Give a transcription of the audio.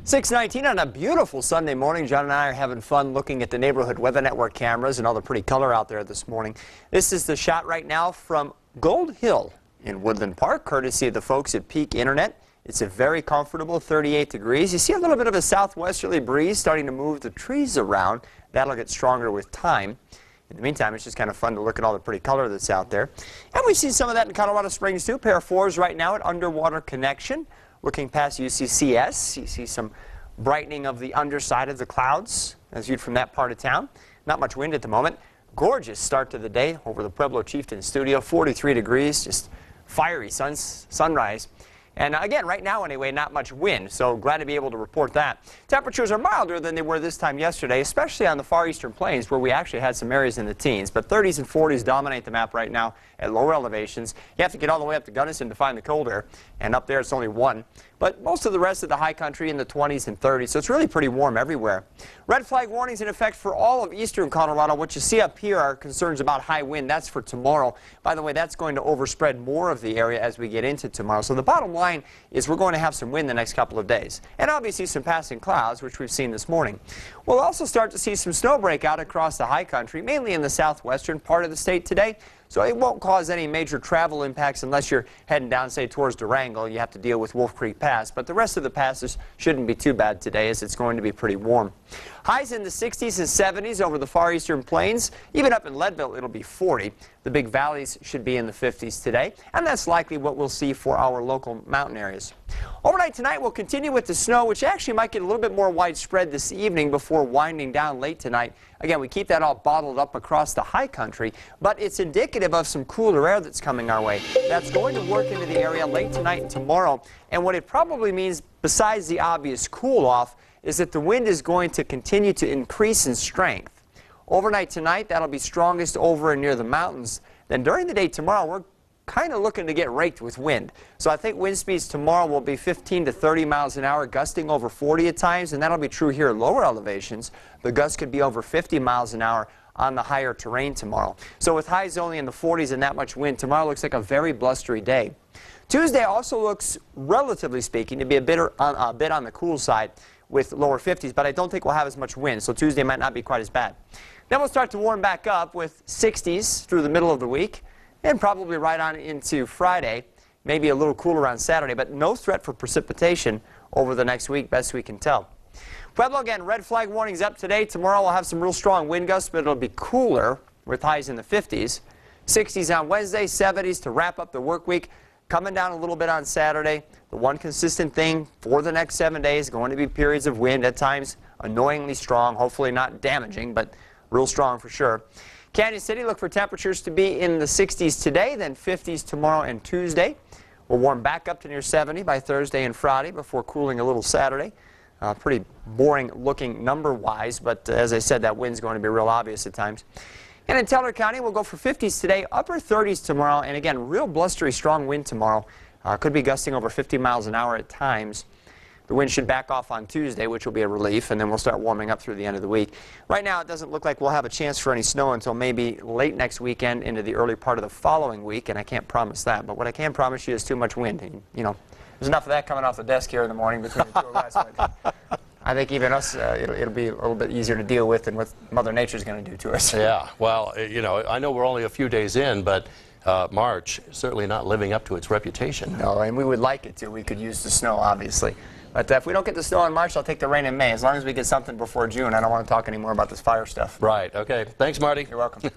6:19 on a beautiful Sunday morning. John and I are having fun looking at the neighborhood weather network cameras and all the pretty color out there this morning. This is the shot right now from Gold Hill in Woodland Park, courtesy of the folks at Peak Internet. It's a very comfortable 38 degrees. You see a little bit of a southwesterly breeze starting to move the trees around. That'll get stronger with time. In the meantime, it's just kind of fun to look at all the pretty color that's out there. And we've seen some of that in Colorado Springs too. Pair of fours right now at Underwater Connection. Looking past UCCS, you see some brightening of the underside of the clouds as viewed from that part of town. Not much wind at the moment. Gorgeous start to the day over the Pueblo Chieftain studio. 43 degrees, just fiery sunrise. And again, right now anyway, not much wind, so glad to be able to report that. Temperatures are milder than they were this time yesterday, especially on the far eastern plains where we actually had some areas in the teens. But 30s and 40s dominate the map right now at lower elevations. You have to get all the way up to Gunnison to find the cold air, and up there it's only 1. But most of the rest of the high country in the 20s and 30s, so it's really pretty warm everywhere. Red flag warnings in effect for all of eastern Colorado. What you see up here are concerns about high wind. That's for tomorrow. By the way, that's going to overspread more of the area as we get into tomorrow. So the bottom line is we're going to have some wind the next couple of days. And obviously some passing clouds, which we've seen this morning. We'll also start to see some snow break out across the high country, mainly in the southwestern part of the state today. So it won't cause any major travel impacts unless you're heading down, say, towards Durango. You have to deal with Wolf Creek Pass. But the rest of the passes shouldn't be too bad today, as it's going to be pretty warm. Highs in the 60s and 70s over the far eastern plains. Even up in Leadville, it'll be 40. The big valleys should be in the 50s today. And that's likely what we'll see for our local mountain areas. Overnight tonight, we'll continue with the snow, which actually might get a little bit more widespread this evening before winding down late tonight. Again, we keep that all bottled up across the high country, but it's indicative of some cooler air that's coming our way. That's going to work into the area late tonight and tomorrow. And what it probably means, besides the obvious cool-off, is that the wind is going to continue to increase in strength. Overnight tonight, that'll be strongest over and near the mountains. Then during the day tomorrow, we're kind of looking to get raked with wind. So I think wind speeds tomorrow will be 15 to 30 miles an hour, gusting over 40 at times, and that'll be true here at lower elevations. The gusts could be over 50 miles an hour on the higher terrain tomorrow. So with highs only in the 40s and that much wind, tomorrow looks like a very blustery day. Tuesday also looks, relatively speaking, to be a bit on the cool side with lower 50s, but I don't think we'll have as much wind, so Tuesday might not be quite as bad. Then we'll start to warm back up with 60s through the middle of the week, and probably right on into Friday, maybe a little cooler on Saturday, but no threat for precipitation over the next week, best we can tell. Pueblo, again, red flag warnings up today. Tomorrow we'll have some real strong wind gusts, but it'll be cooler with highs in the 50s. 60s on Wednesday, 70s to wrap up the work week. Coming down a little bit on Saturday. The one consistent thing for the next 7 days, going to be periods of wind, at times annoyingly strong, hopefully not damaging, but real strong for sure. Canyon City, look for temperatures to be in the 60s today, then 50s tomorrow and Tuesday. We'll warm back up to near 70 by Thursday and Friday before cooling a little Saturday. Pretty boring looking number-wise, but as I said, that wind's going to be real obvious at times. And in Teller County, we'll go for 50s today, upper 30s tomorrow, and again, real blustery strong wind tomorrow. Could be gusting over 50 miles an hour at times. The wind should back off on Tuesday, which will be a relief, and then we'll start warming up through the end of the week. Right now, it doesn't look like we'll have a chance for any snow until maybe late next weekend into the early part of the following week, and I can't promise that. But what I can promise you is too much wind. You know, there's enough of that coming off the desk here in the morning between the two of us. But I think even us, it'll be a little bit easier to deal with than what Mother Nature's going to do to us. Yeah, well, you know, I know we're only a few days in, but March certainly not living up to its reputation. No, and we would like it to. We could use the snow, obviously. But if we don't get the snow in March, I'll take the rain in May. As long as we get something before June, I don't want to talk anymore about this fire stuff. Right, okay. Thanks, Marty. You're welcome.